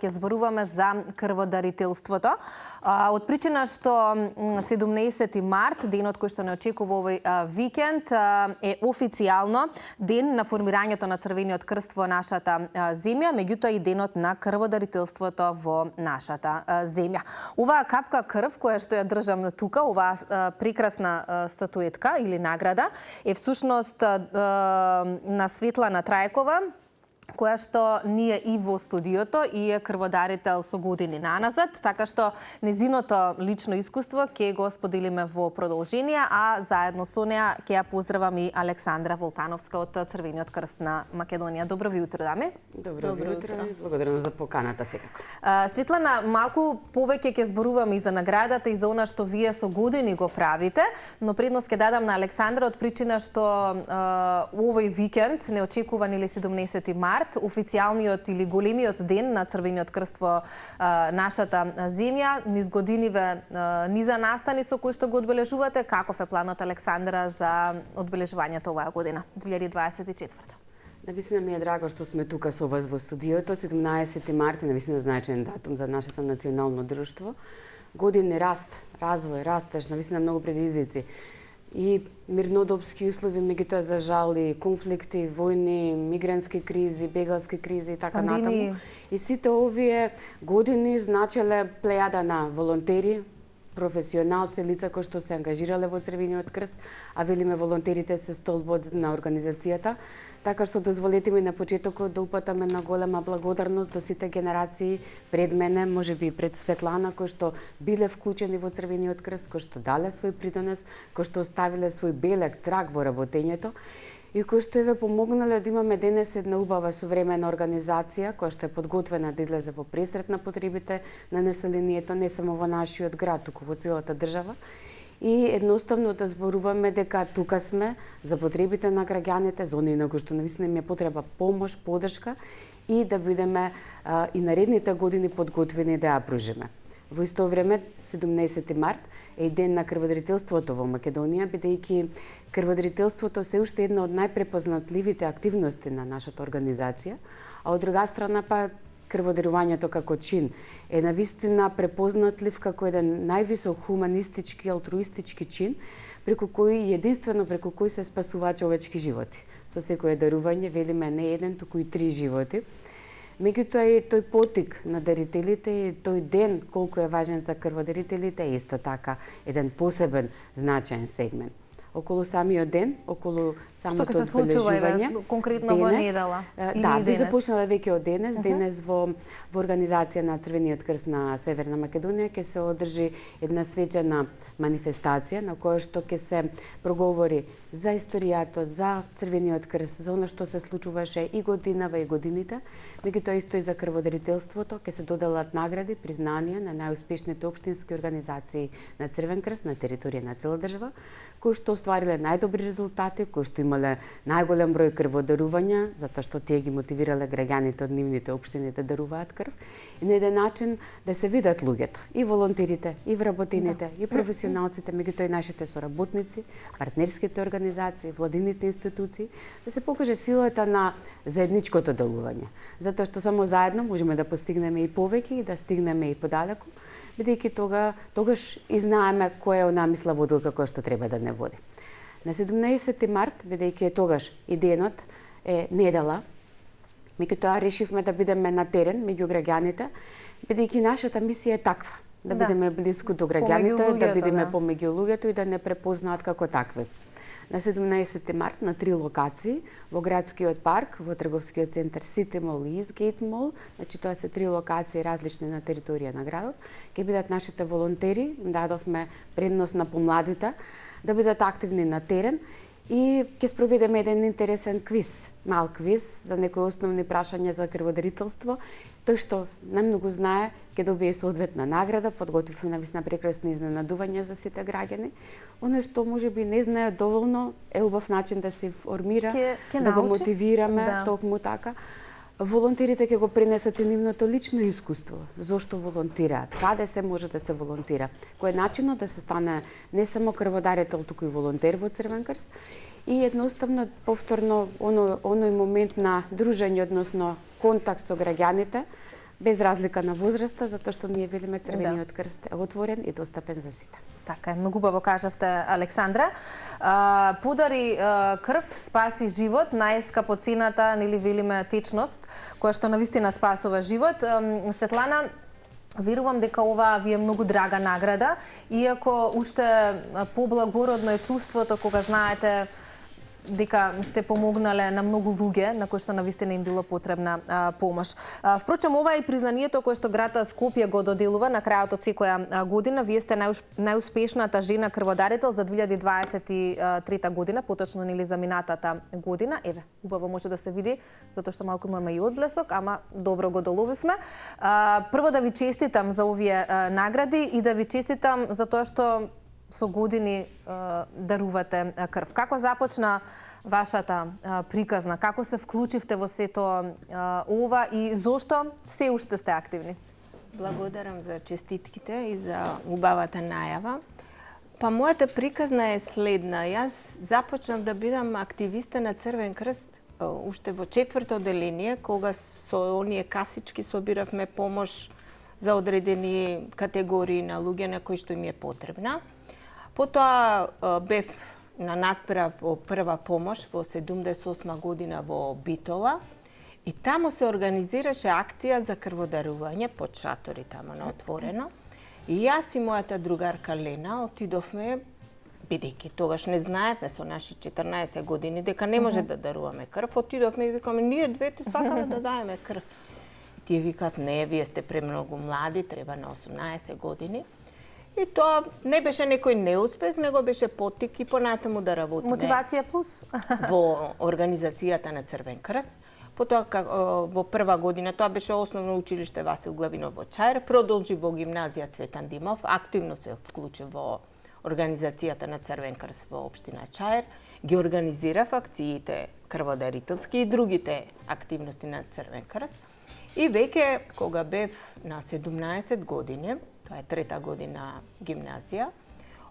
ќе зборуваме за крводарителството. Од причина што 17 март, денот кој што не очекува овој викенд, е официјално ден на формирањето на Црвениот крст во нашата земја, меѓутоа и денот на крводарителството во нашата земја. Оваа капка крв која што ја држам тука, оваа прекрасна статуетка или награда, е всушност на Светлана Трајкова, која што ние и во студиото и е крводарител со години наназад, така што незиното лично искуство ќе го споделиме во продолжение, а заедно со неа ќе ја поздравам и Александра Волтановска од Црвениот крст на Македонија. Добро ви утро, дами. Добро утро и благодарам за поканата секако. Светлана, малку повеќе ќе зборуваме и за наградата и за она што вие со години го правите, но предност ќе дадам на Александра од причина што овој викенд неочекуван или 17 март, официјалниот или големиот ден на Црвениот крст во нашата земја, низ годиниве низа настани со кои што го одбележувате. Каков е планот, Александра, за одбележувањето оваа година, 2024? Навистина ми е драго што сме тука со вас во студиото. 17 март е навистина значаен датум за нашето национално друштво. Години раст, развој, растеж, навистина многу предизвици. И мирнодопски услови, меѓутоа за жал и конфликти, војни, мигрантски кризи, бегалски кризи и така натаму. И сите овие години значеле плејада на волонтери, професионалци, лица кои што се ангажирале во Црвениот крст, а велиме волонтерите се столбот на организацијата. Така што дозволете ми на почетокот да упатаме на голема благодарност до сите генерации пред мене, можеби и пред Светлана, кои што биле вклучени во Црвениот крст, кои што дале свој придонес, кои што оставиле свој белек траг во работењето и кои што ве помогнале да имаме денес една убава современа организација која што е подготвена да излезе во пресрет на потребите на населението не само во нашиот град, туку во целата држава. И едноставно да зборуваме дека тука сме за потребите на граѓаните, за оние на кои што навистина им е потреба помош, подршка и да бидеме и наредните години подготвени да ја пружиме. Во исто време, 17 март е и ден на крводарителството во Македонија, бидејќи крводарителството се уште една од најпрепознатливите активности на нашата организација, а од друга страна па крводарувањето како чин е навистина препознатлив како еден највисок хуманистички, алтруистички чин, преку кој единствено преку кој се спасуваат човечки животи. Со секое дарување велиме не еден, туку и 3 животи. Меѓутоа и тој потик на дарителите и тој ден колку е важен за крводарителите е исто така еден посебен значаен сегмент. Околу самиот ден, околу самото што ќе се случува конкретно во недела? Да, би започнала веќе од денес. Денес во организација на Црвениот крст на Северна Македонија ќе се одржи една свечена манифестација на која што ќе се проговори за историјата, за Црвениот крст, за она што се случуваше и годинава и годините, меѓутоа исто и за крводарителството, ќе се доделат награди, признанија на најуспешните општински организации на Црвен крст на територија на цела држава, кои што оствариле најдобри резултати, кои што имале најголем број крводарувања, затоа што тие ги мотивирале граѓаните од нивните општини да даруваат крв, и на еден начин да се видат луѓето, и волонтерите, и вработените, и професионалците, меѓутоа и нашите соработници, партнерските организации, владините институции, да се покаже силата на заедничкото делување, затоа што само заедно можеме да постигнеме и повеќе и да стигнеме и подалеку, бидејќи тогаш и знаеме која е онаа мисла водилка која што треба да не води. На 17 март, бидејќи е тогаш и денот е недела, меѓутоа решивме да бидеме на терен меѓу граѓаните, бидејќи нашата мисија е таква, да бидеме близко до граѓаните, да бидеме помеѓу луѓето и да не препознаат како такви. На 17 март на 3 локации во градскиот парк, во трговскиот центар Сити Мол и Изгейт Мол, значи тоа се 3 локации различни на територија на градот, ќе бидат нашите волонтери, им дадовме предност на помладите, да бидат активни на терен и ќе спроведеме еден интересен квиз, мал квиз за некои основни прашања за крводарителство. Тој што најмногу знае ќе добие соодветна награда, подготвивме навистина прекрасни изненадувања за сите граѓани. Оно што можеби не знае доволно е убав начин да се информира, да го мотивираме, токму така. Волонтерите ќе го пренесат и нивното лично искуство. Зошто волонтираат? Каде се може да се волонтира? Кој е начинот да се стане не само крводарител, туку и волонтер во Црвен крст? И едноставно, повторно, оној момент на дружење, односно контакт со граѓаните, без разлика на возраста, затоа што ние велиме Црвениот крст е отворен и достапен за сите. Така е, многу убаво кажавте, Александра. Подари крв, спаси живот, најскапоцената, нели велиме течност, која што навистина спасува живот. Светлана, верувам дека ова ви е многу драга награда, иако уште поблагородно е чувството кога знаете дека сте помогнале на многу луѓе на кои што навистина им било потребна помош. Впрочем, ова е и признанието кое што градот Скопје го доделува на крајот од секоја година. Вие сте најуспешната жена крводарител за 2023 година, поточно нели за минатата година. Еве, убаво може да се види, затоа што малку имаме и одблесок, ама добро го доловивме. Прво да ви честитам за овие награди и да ви честитам за тоа што со години дарувате крв. Како започна вашата приказна? Како се вклучивте во сето ова и зошто се уште сте активни? Благодарам за честитките и за убавата најава. Па мојата приказна е следна. Јас започнав да бидам активиста на Црвен крст уште во 4-то одделение, кога со оние касички собиравме помош за одредени категории на луѓе на кои што им е потребна. Потоа бев на надправ во прва помош во 78 година во Битола и таму се организираше акција за крводарување под шатори таму на отворено. И јас и мојата другарка Лена отидовме, бидејќи тогаш не знаевме со наши 14 години дека не може да даруваме крв, отидовме и викаме ние двете сакаме да даеме крв. Тие викаат не, вие сте премногу млади, треба на 18 години. И тоа не беше некој неуспех, него беше поттик и понатаму да работиме. Мотивација плюс? Во организацијата на Црвен крст. Потоа во прва година, тоа беше основно училиште Васил Главинов во Чаир, продолжи во гимназија Цветан Димов, активно се вклучи во организацијата на Црвен крст во општина Чаир, ги организирав акциите крводарителски и другите активности на Црвен крст. И веќе кога бев на 17 години, тоа е 3-та година гимназија,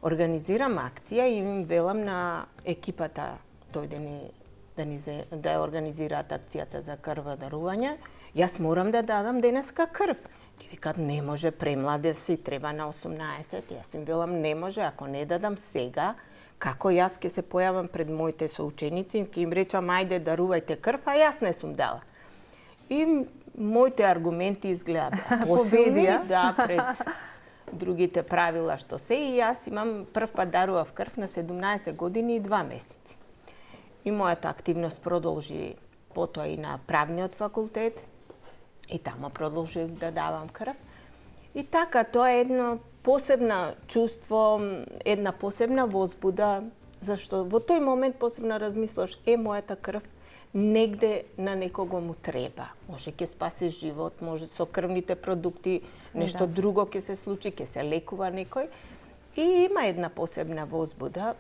организирам акција и им велам на екипата да организираат акцијата за крводарување. Јас морам да дадам денеска крв. Ти викаат не може, премладе си, треба на 18. Јас им велам не може, ако не дадам сега, како јас ќе се појавам пред моите соученици, ќе им речам ајде дарувајте крв, а јас не сум дала. И моите аргументи изгледа посилни, да, пред другите правила што се, и јас имам прв пат дарував крв на 17 години и 2 месеци. И мојата активност продолжи потоа и на правниот факултет, и тамо продолжив да давам крв. И така, тоа е едно посебно чувство, една посебна возбуда, зашто во тој момент посебно размислуваш, мојата крв негде на некого му треба. Може ќе спаси живот, може со крвните продукти нешто друго ќе се случи, ќе се лекува некој. И има една посебна возбуда.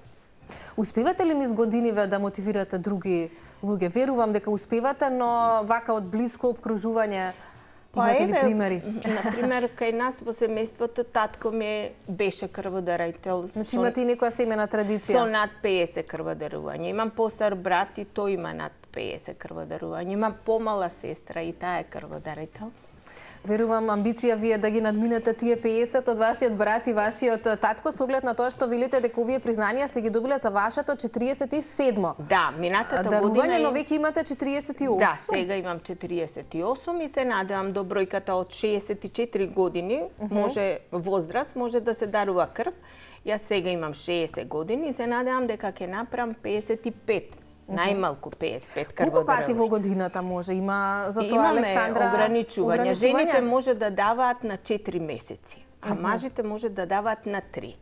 Успевате ли низ годиниве да мотивирате други луѓе? Верувам дека успевате, но вака од блиско обкружување имате ли примери? Например, кај нас во семејството татко ми беше крводарител. Значи имате и некоја семена традиција? Со над 50 крводарувања. Имам постар брат и тој има над 50 крводарувања. Имам помала сестра и таа е крводарител. Верувам, амбиција ви е да ги надминете тие 50 од вашиот брат и вашиот татко, со оглед на тоа што велите дека овие признанија сте ги добиле за вашето 47-мо. Да, минатата година... Дарување, но веќе имате 48. Да, сега имам 48 и се надевам до бројката од 64 години, може возраст, може да се дарува крв. Јас сега имам 60 години и се надевам дека ќе направам 55. Најмалку 55 крводарувања. Колку пати во годината може? Има за тоа, Александра, ограничувања. Жените може да даваат на 4 месеци, а мажите може да даваат на 3.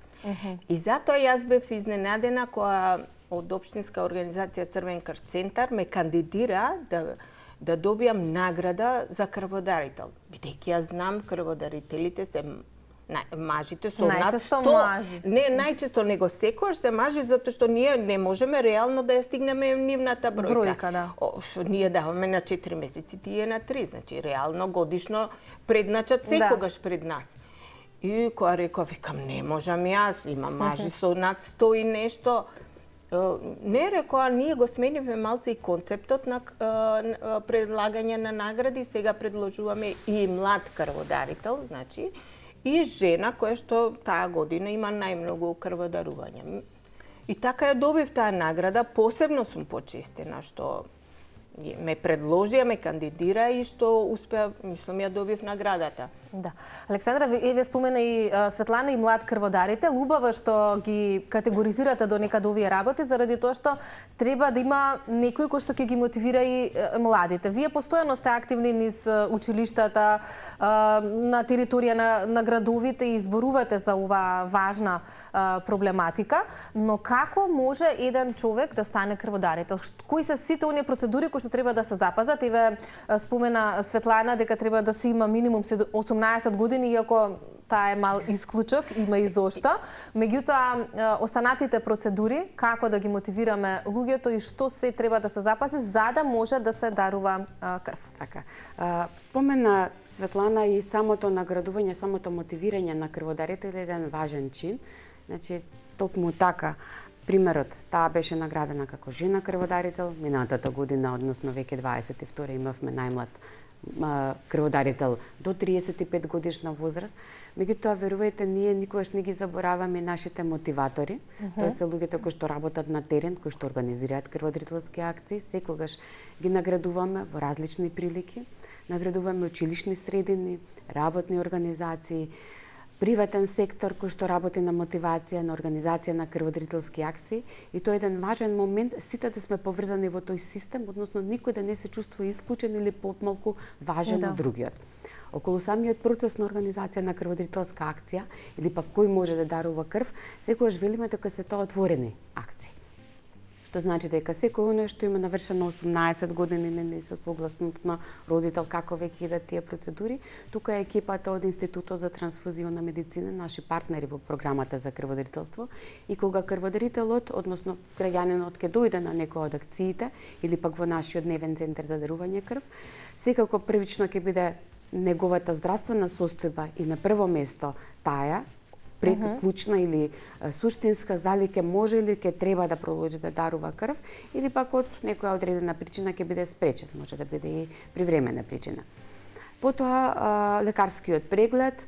И затоа јас бев изненадена кога од Општинска организација Црвен крст центар ме кандидира да добијам награда за крводарител. Бидејќи јас знам крводарителите се мажите со над 100. Мажи. Не, најчесто него секојаш се мажи затоа што ние не можеме реално да ја стигнеме нивната бројка. Да. Ние даваме на 4 месеци, тие на 3, значи реално годишно предначат секогаш пред нас. И кога реков, викам, не можам јас, имам мажи со над 100 и нешто. Не рекоа, ние го сменивме малце и концептот на предлагање на награди. Сега предложуваме и млад крводарител, значи, и жена која што таа година има најмногу крводарување. И така ја добив таа награда, посебно сум почестена што ме предложија, ме кандидира и што успеа, мислам, ја добив наградата. Да. Александра, вие спомена и Светлана и млад крводарител. Убаво што ги категоризирате до некаде овие работи, заради тоа што треба да има некој кој што ќе ги мотивира и младите. Вие постојано сте активни низ училиштата, на територија на градовите и зборувате за оваа важна проблематика, но како може еден човек да стане крводарител? Кои се сите оние процедури кои што треба да се запазат? Еве спомена Светлана дека треба да се има минимум 18 години, иако таа е мал исклучок, има и зошто. Меѓутоа, останатите процедури, како да ги мотивираме луѓето и што се треба да се запази за да може да се дарува крв. Така. Спомена Светлана и самото наградување, самото мотивирање на крводарител е еден важен чин. Значи, токму така, примерот, таа беше наградена како жена крводарител, минатата година, односно веќе 22 имавме најмлад крводарител до 35 годишна возраст. Меѓутоа, верувајте, ние никогаш не ги забораваме нашите мотиватори. Тоа се луѓето кои што работат на терен, кои што организираат крводарителски акции. Секогаш ги наградуваме во различни прилики. Наградуваме училишни средини, работни организации, приватен сектор кој што работи на мотивација, на организација на крводарителски акции, и тоа е еден важен момент сите да сме поврзани во тој систем, односно никој да не се чувствува исклучен или помалку важен од другиот. Околу самиот процес на организација на крводарителска акција или пак кој може да дарува крв, секогаш велиме дека се тоа отворени акции. Што значи дека секој оној што има навршено 18 години не се согласност на родител како веќе идат тие процедури, тука е екипата од Институтот за трансфузиона медицина, наши партнери во програмата за крводарителство, и кога крводарителот, односно граѓанинот ќе дојде на некој од акциите или пак во нашиот дневен центар за дарување крв, секако првично ќе биде неговата здравствена состојба и на прво место таа клучна или суштинска, дали ќе може или ќе треба да продолжи да дарува крв, или пак од некоја одредена причина ќе биде спречен, може да биде и привремена причина. Потоа лекарскиот преглед,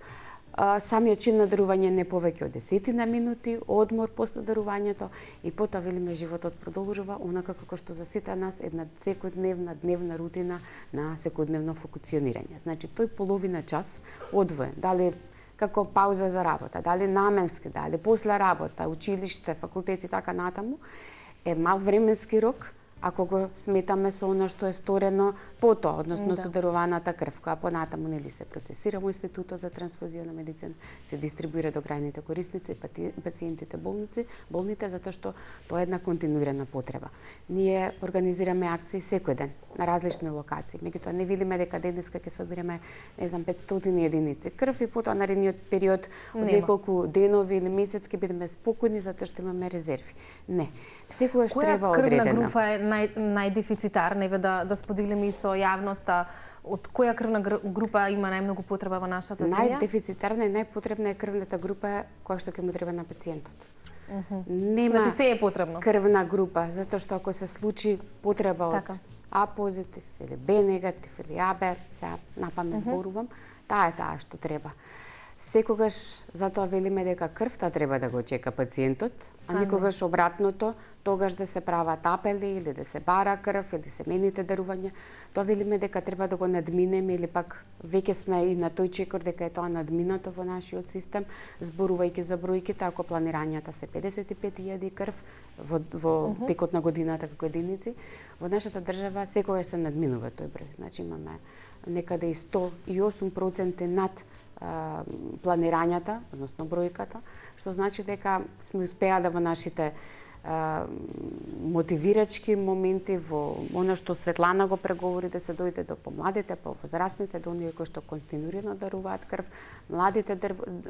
самиот чин на дарување не повеќе од 10 минути, одмор после дарувањето, и потоа велиме животот продолжува онака како што за сите нас една секојдневна дневна рутина на секојдневно функционирање. Значи тој половина час одвоен, дали како пауза за работа, дали наменски, дали после работа, училиште, факултети, така натаму, е мал временски рок, ако го сметаме со она што е сторено потоа, односно со даруваната крв, која понатаму нели се процесира во Институтот за трансфузиона медицина, се дистрибуира до крајните корисници, пациентите, болните, затоа што тоа е една континуирана потреба. Ние организираме акции секој ден на различни локации. Меѓутоа не видиме дека денеска ќе собереме, не знам, 500 единици крв и потоа наредниот период од неколку денови или месец ќе бидеме спокојни затоа што имаме резерви. Не. Секогаш треба одредена. Која крвна група е најдефицитарна, еве да споделиме и со јавноста, од која крвна група има најмногу потреба во нашата земја? Најдефицитарна и најпотребна е крвната група која што ќе му треба на пациентот. Нема Значи се е потребно. Крвна група, затоа што ако се случи потреба од А позитив или Б негатив или АБ, сега напамет зборувам, таа е таа што треба. Секогаш затоа велиме дека крвта треба да го чека пациентот, а никогаш обратното, тогаш да се прават апели или да се бара крв или семените дарувања, тоа велиме дека треба да го надминеме или пак веќе сме и на тој чекор дека е тоа надминато во нашиот систем, зборувајќи за бројките, ако планирањата се 55.000 крв во текот на годината како единици, во нашата држава секогаш се надминува тој број. Значи имаме некаде и 108% над планирањата, односно бројката, што значи дека сме успеале во нашите мотивирачки моменти, во она што Светлана го преговори, да се дојде до помладите, повозрастните, до оние кои што континуирано даруваат крв, младите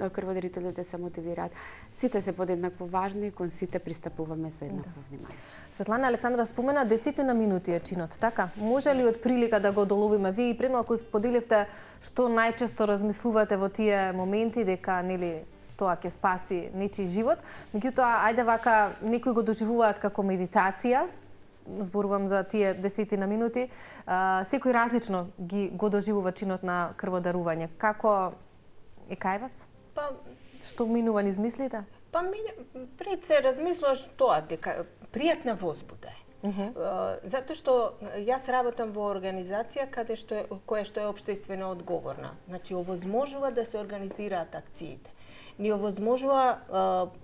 крводарители да се мотивираат. Сите се подеднакво важни и кон сите пристапуваме со еднакво внимание. Светлана, Александра спомена 10 минути е чинот, така? Може ли од прилика да го доловиме? Вие и пред малку споделивте што најчесто размислувате во тие моменти, дека нели тоа ќе спаси нечи живот. Меѓутоа, ајде вака, некои го доживуваат како медитација, зборувам за тие 10 минути, секој различно го доживува чинот на крводарување. Како е кај вас? Па, Што минува низ мислите? па пред се размислуваш тоа, дека пријатна возбуда е. Затоа што јас работам во организација која што е општествено одговорна. Значи, овозможува да се организираат акциите. Ни овозможува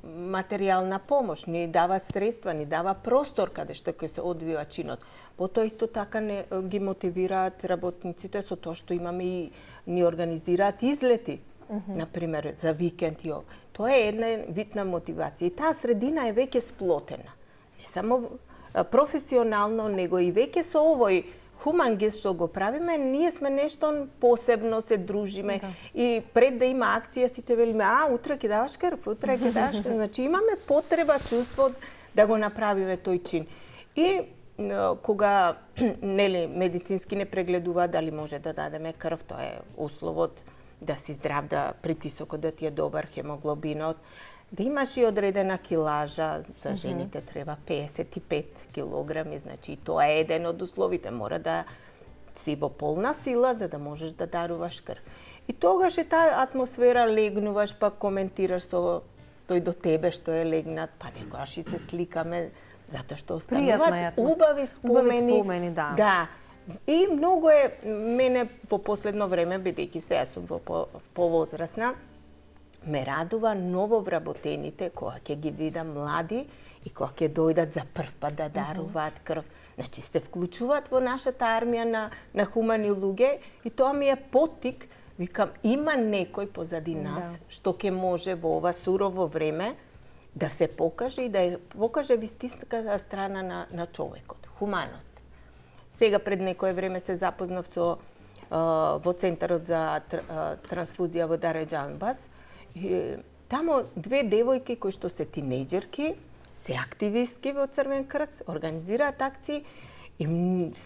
материјална помош, ни дава средства, ни дава простор каде што ќе се одвива чинот. Потоа исто така ги мотивираат работниците со тоа што имаме и ни организираат излети, например, за викенд и ова. Тоа е една видна мотивација. И таа средина е веќе сплотена. Не само професионално, него и веќе со овој хуман гест што го правиме, ние сме нешто посебно, се дружиме. И пред да има акција сите велиме, утре ќе даваш крв, утре ќе даваш крв. Значи имаме потреба, чувство да го направиме тој чин. И кога медицински не прегледува дали може да дадеме крв, тоа е условот да си здрав, да притисокот да ти е добар, хемоглобинот, да имаш и одредена килажа, за жените треба 55 килограми, значи тоа е еден од условите, мора да си во полна сила за да можеш да даруваш крв. И тогаш е таа атмосфера, легнуваш, па коментираш со тој до тебе што е легнат, па некогаш и се сликаме, затоа што остануваат убави спомени. Да. И многу е, мене во последно време, бидејќи се јас сум повозрасна, ме радува нововработените кога ќе ги видам млади и кога ќе дојдат за прв пат да даруваат крв. Значи се вклучуваат во нашата армија на хумани луѓе и тоа ми е поттик, викам, има некој позади нас што ќе може во ова сурово време да се покаже и да покаже вистинската страна на човекот, хуманост. Сега пред некое време се запознав во Центарот за трансфузија во Дареџанбас. Тамо две девојки кои што се тинејџерки, се активистки во Црвен крст, организираат акции и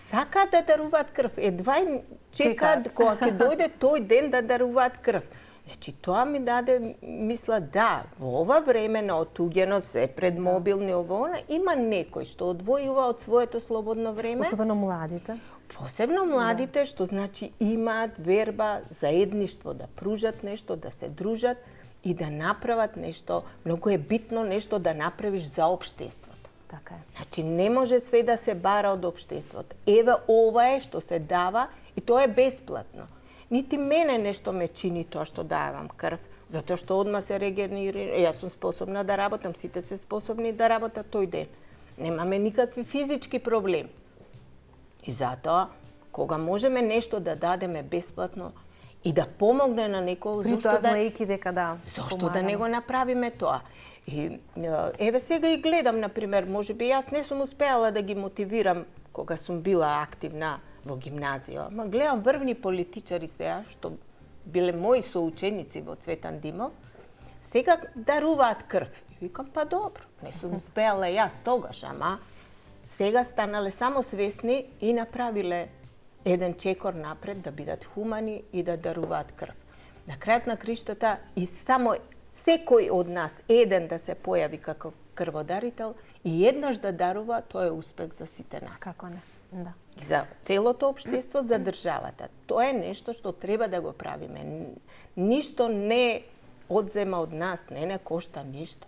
сакаат да даруваат крв. Едва им чекаат кога ќе дојде тој ден да даруваат крв. Значи, тоа ми даде мисла, да, во ова време на отуѓено се пред мобилни ово, има некој што одвојува од своето слободно време. Особено младите. Посебно младите, што значи имаат верба, заедништво, да пружат нешто, да се дружат и да направат нешто. Многу е битно нешто да направиш за општеството. Така е. Значи, не може се да се бара од општеството. Еве ова е што се дава и тоа е бесплатно. Нити мене нешто ме чини тоа што давам крв, затоа што одма се регенерира. Јас сум способна да работам, сите се способни да работат тој ден. Немаме никакви физички проблеми. И затоа, кога можеме нешто да дадеме бесплатно и да помогне на некој, Притоа знаејќи дека зошто да не го направиме тоа? И еве сега и гледам, например, можеби јас не сум успеала да ги мотивирам кога сум била активна во гимназија. Ма гледам врвни политичари сега, што биле мои соученици во Цветан Димов, сега даруваат крв. И викам, па добро, не сум успеала јас тогаш, ама сега станале само свесни и направиле еден чекор напред да бидат хумани и да даруваат крв. На крајот на криштата и само секој од нас еден да се појави како крводарител и еднаш да дарува, тоа е успех за сите нас. Како не? Да. За целото општество, за државата. Тоа е нешто што треба да го правиме. Ништо не одзема од нас, не кошта ништо.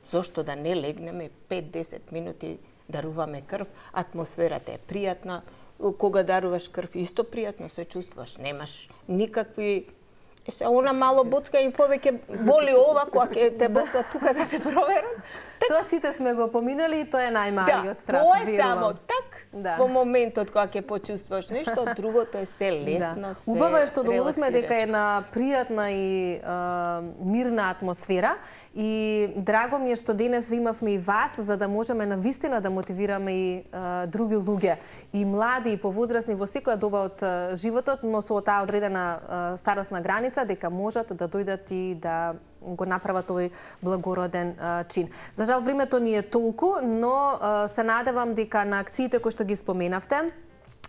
Зошто да не легнеме 5-10 минути даруваме крв, атмосферата е пријатна, кога даруваш крв исто пријатно се чувствуваш, немаш никакви она мало боцка и повеќе боли ова кога ќе те боцка тука да те проверат. Тоа сите сме го поминали и тоа е најмалиот страх. Тоа е само во моментот кога ќе почувствуваш нешто, другото е се лесно, се убаво е што доловме релаксираш. дека е една пријатна и мирна атмосфера и драго ми е што денес ви имавме и вас за да можеме навистина да мотивираме и други луѓе, и млади и повозрасни во секоја доба од животот, но со таа одредена старосна граница дека можат да дојдат и да го направат овој благороден чин. За жал, времето ни е толку, но се надевам дека на акциите кои што ги споменавте,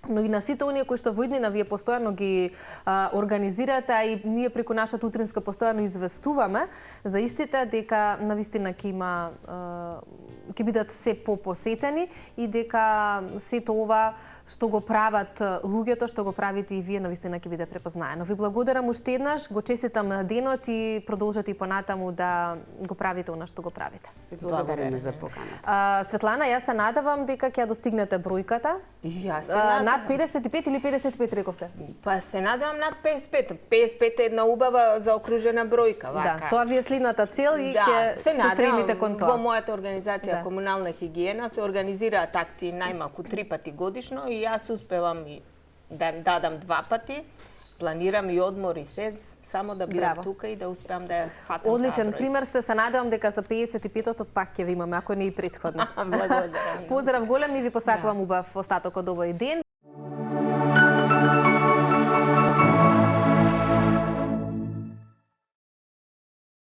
но и на сите оние кои што во иднина вие постојано ги организирате, а и ние преку нашата утринска постојано известуваме за истите, дека навистина ќе бидат се попосетени и дека сето ова што го прават луѓето, што го правите и вие, навистина ќе биде препознаено. Ви благодарам уште еднаш, го честитам на денот и продолжете и понатаму да го правите она што го правите. Благодараме за поканата. Светлана, јас се надевам дека ќе ја достигнете бројката. Јас се надевам. Над 55 или 55 рековте? Па се надевам над 55. 55 е една убава заокружена бројка, вака. Да, тоа ви е следната цел и ќе се стремите кон тоа. Во мојата организација Комунална хигиена се организираат акции најмалку 3 пати годишно и јас успевам и да дадам 2 пати. Планирам и одмор и се, само да бидам тука и да успеам да ја фатам. Одличен пример сте, се надевам дека за 55-тото пак ќе ви имаме, ако не и претходно. Благодарам. Поздрав голем и ви посакувам убав остаток од овој ден.